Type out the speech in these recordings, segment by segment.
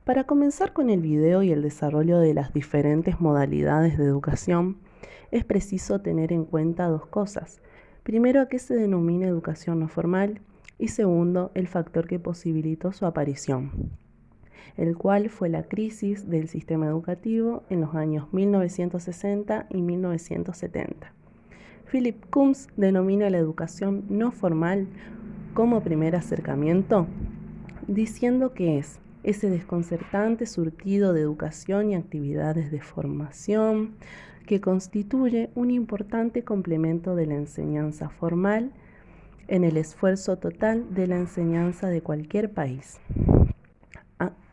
Para comenzar con el video y el desarrollo de las diferentes modalidades de educación, es preciso tener en cuenta dos cosas. Primero, a qué se denomina educación no formal y segundo, el factor que posibilitó su aparición, el cual fue la crisis del sistema educativo en los años 1960 y 1970. Philip Coombs denomina la educación no formal como primer acercamiento, diciendo que es ese desconcertante surtido de educación y actividades de formación que constituye un importante complemento de la enseñanza formal en el esfuerzo total de la enseñanza de cualquier país.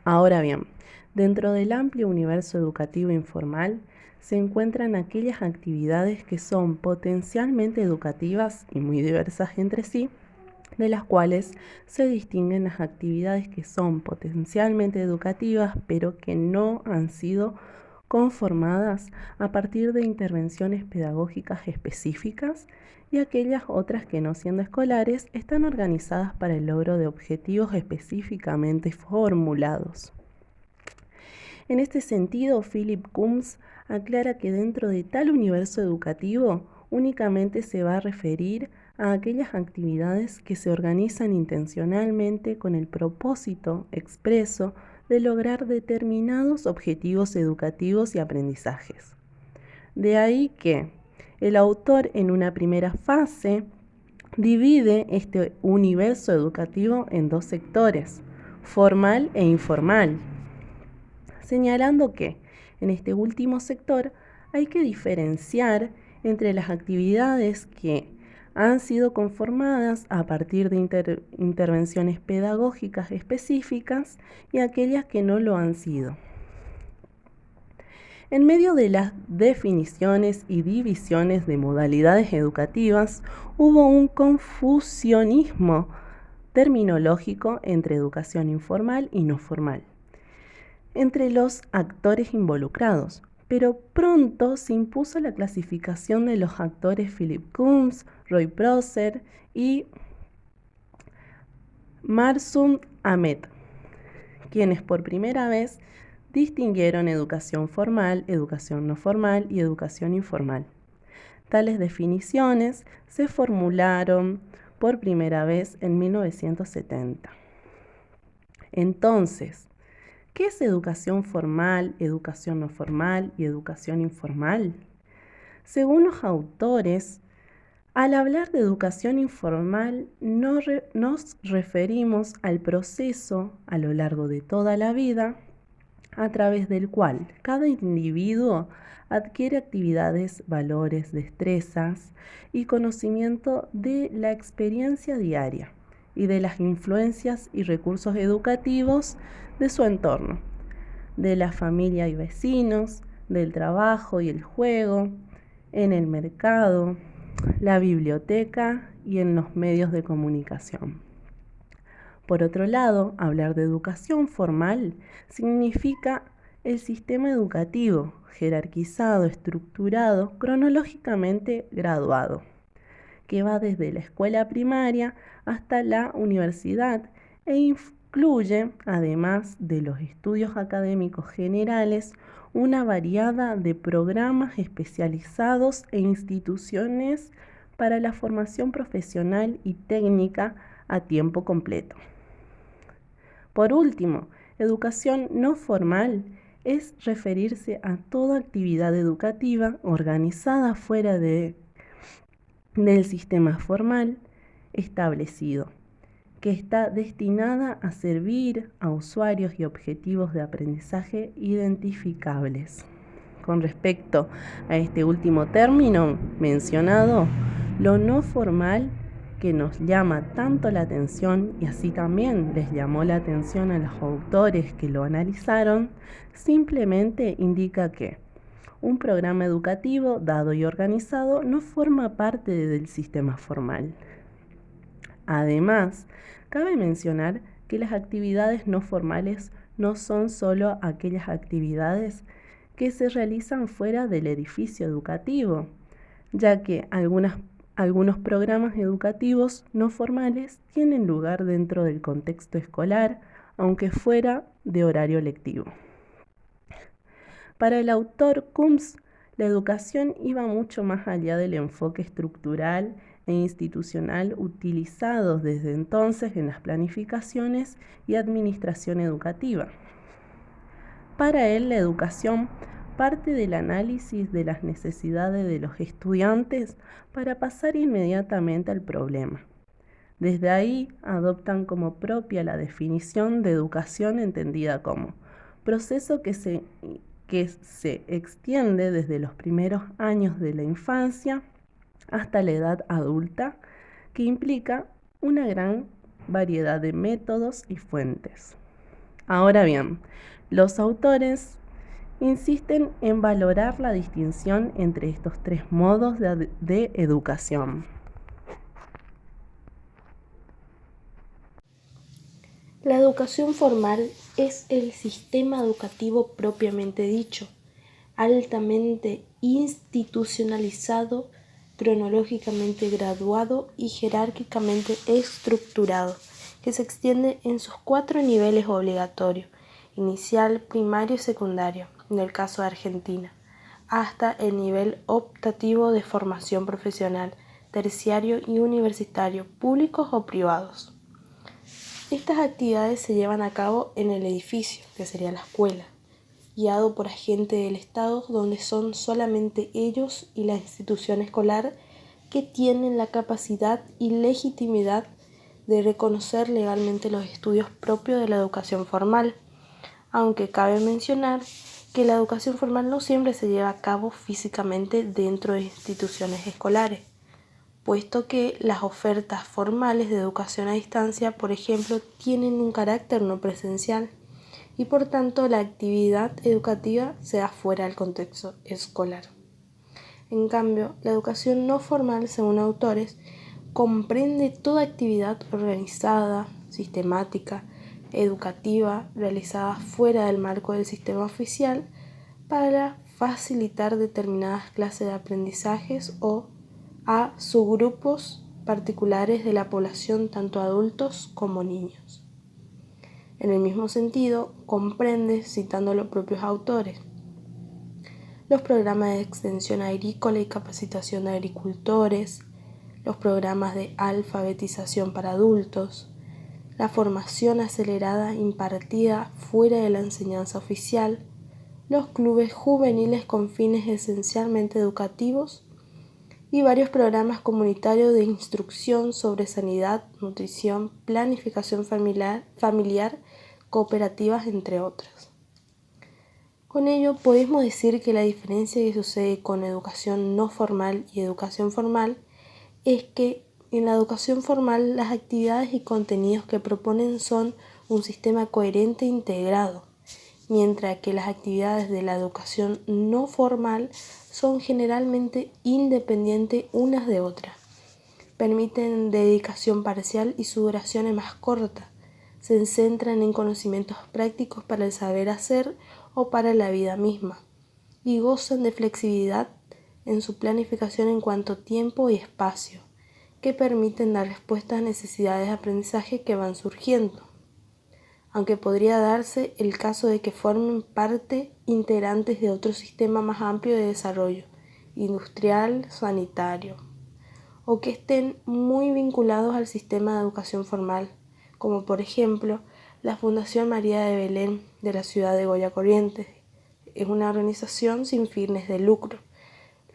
Ahora bien, dentro del amplio universo educativo informal se encuentran aquellas actividades que son potencialmente educativas y muy diversas entre sí, de las cuales se distinguen las actividades que son potencialmente educativas, pero que no han sido conformadas a partir de intervenciones pedagógicas específicas, y aquellas otras que, no siendo escolares, están organizadas para el logro de objetivos específicamente formulados. En este sentido, Philip Coombs aclara que dentro de tal universo educativo únicamente se va a referir a aquellas actividades que se organizan intencionalmente con el propósito expreso de lograr determinados objetivos educativos y aprendizajes. De ahí que el autor, en una primera fase, divide este universo educativo en dos sectores, formal e informal, señalando que en este último sector hay que diferenciar entre las actividades que han sido conformadas a partir de intervenciones pedagógicas específicas y aquellas que no lo han sido. En medio de las definiciones y divisiones de modalidades educativas, hubo un confusionismo terminológico entre educación informal y no formal entre los actores involucrados, pero pronto se impuso la clasificación de los actores Philip Coombs, Roy Prosser y Marsum Ahmed, quienes por primera vez distinguieron educación formal, educación no formal y educación informal. Tales definiciones se formularon por primera vez en 1970. Entonces, ¿qué es educación formal, educación no formal y educación informal? Según los autores, al hablar de educación informal nos referimos al proceso a lo largo de toda la vida a través del cual cada individuo adquiere actividades, valores, destrezas y conocimiento de la experiencia diaria y de las influencias y recursos educativos de su entorno, de la familia y vecinos, del trabajo y el juego, en el mercado, la biblioteca y en los medios de comunicación. Por otro lado, hablar de educación formal significa el sistema educativo jerarquizado, estructurado, cronológicamente graduado, que va desde la escuela primaria hasta la universidad e incluye, además de los estudios académicos generales, una variedad de programas especializados e instituciones para la formación profesional y técnica a tiempo completo. Por último, educación no formal es referirse a toda actividad educativa organizada fuera del sistema formal establecido, que está destinada a servir a usuarios y objetivos de aprendizaje identificables. Con respecto a este último término mencionado, lo no formal, que nos llama tanto la atención y así también les llamó la atención a los autores que lo analizaron, simplemente indica que un programa educativo dado y organizado no forma parte del sistema formal. Además, cabe mencionar que las actividades no formales no son solo aquellas actividades que se realizan fuera del edificio educativo, ya que algunos programas educativos no formales tienen lugar dentro del contexto escolar, aunque fuera de horario lectivo. Para el autor Coombs, la educación iba mucho más allá del enfoque estructural e institucional utilizados desde entonces en las planificaciones y administración educativa. Para él, la educación parte del análisis de las necesidades de los estudiantes para pasar inmediatamente al problema. Desde ahí adoptan como propia la definición de educación entendida como proceso que se extiende desde los primeros años de la infancia hasta la edad adulta, que implica una gran variedad de métodos y fuentes. Ahora bien, los autores insisten en valorar la distinción entre estos tres modos de educación. La educación formal es el sistema educativo propiamente dicho, altamente institucionalizado, cronológicamente graduado y jerárquicamente estructurado, que se extiende en sus 4 niveles obligatorios, inicial, primario y secundario, en el caso de Argentina, hasta el nivel optativo de formación profesional, terciario y universitario, públicos o privados. Estas actividades se llevan a cabo en el edificio, que sería la escuela, guiado por agentes del Estado, donde son solamente ellos y la institución escolar que tienen la capacidad y legitimidad de reconocer legalmente los estudios propios de la educación formal, aunque cabe mencionar que la educación formal no siempre se lleva a cabo físicamente dentro de instituciones escolares, puesto que las ofertas formales de educación a distancia, por ejemplo, tienen un carácter no presencial y por tanto la actividad educativa se da fuera del contexto escolar. En cambio, la educación no formal, según autores, comprende toda actividad organizada, sistemática, educativa, realizada fuera del marco del sistema oficial para facilitar determinadas clases de aprendizajes o a subgrupos particulares de la población, tanto adultos como niños. En el mismo sentido, comprende, citando a los propios autores, los programas de extensión agrícola y capacitación de agricultores, los programas de alfabetización para adultos, la formación acelerada impartida fuera de la enseñanza oficial, los clubes juveniles con fines esencialmente educativos y varios programas comunitarios de instrucción sobre sanidad, nutrición, planificación familiar, cooperativas, entre otras. Con ello podemos decir que la diferencia que sucede con educación no formal y educación formal es que en la educación formal las actividades y contenidos que proponen son un sistema coherente e integrado, mientras que las actividades de la educación no formal son generalmente independientes unas de otras. Permiten dedicación parcial y su duración es más corta. Se centran en conocimientos prácticos para el saber hacer o para la vida misma y gozan de flexibilidad en su planificación en cuanto a tiempo y espacio, que permiten dar respuesta a necesidades de aprendizaje que van surgiendo, aunque podría darse el caso de que formen parte integrantes de otro sistema más amplio de desarrollo, industrial, sanitario, o que estén muy vinculados al sistema de educación formal, como por ejemplo la Fundación María de Belén de la ciudad de Goya Corrientes. Es una organización sin fines de lucro,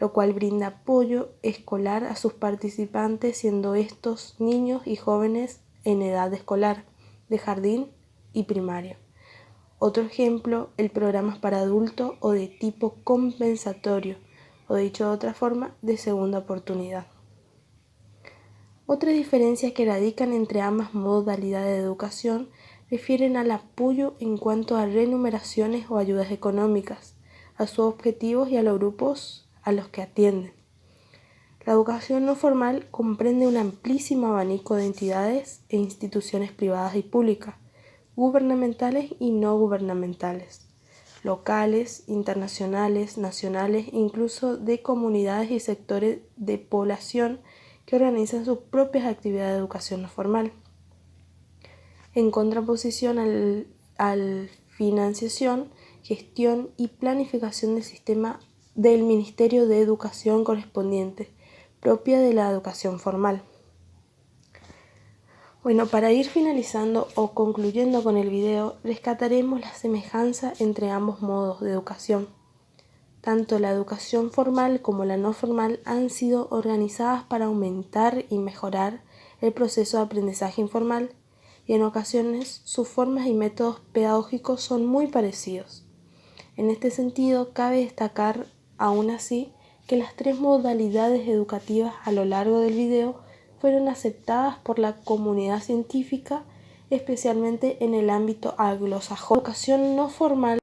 lo cual brinda apoyo escolar a sus participantes, siendo estos niños y jóvenes en edad escolar, de jardín y primario. Otro ejemplo, el programa para adultos o de tipo compensatorio, o dicho de otra forma, de segunda oportunidad. Otras diferencias que radican entre ambas modalidades de educación refieren al apoyo en cuanto a remuneraciones o ayudas económicas, a sus objetivos y a los grupos a los que atienden. La educación no formal comprende un amplísimo abanico de entidades e instituciones privadas y públicas, gubernamentales y no gubernamentales, locales, internacionales, nacionales e incluso de comunidades y sectores de población que organizan sus propias actividades de educación no formal. en contraposición al financiación, gestión y planificación del sistema del Ministerio de Educación correspondiente, propia de la educación formal. Bueno, para ir finalizando o concluyendo con el video, rescataremos la semejanza entre ambos modos de educación. Tanto la educación formal como la no formal han sido organizadas para aumentar y mejorar el proceso de aprendizaje informal, y en ocasiones sus formas y métodos pedagógicos son muy parecidos. En este sentido, cabe destacar, aún así, que las tres modalidades educativas a lo largo del video fueron aceptadas por la comunidad científica, especialmente en el ámbito anglosajón. La educación no formal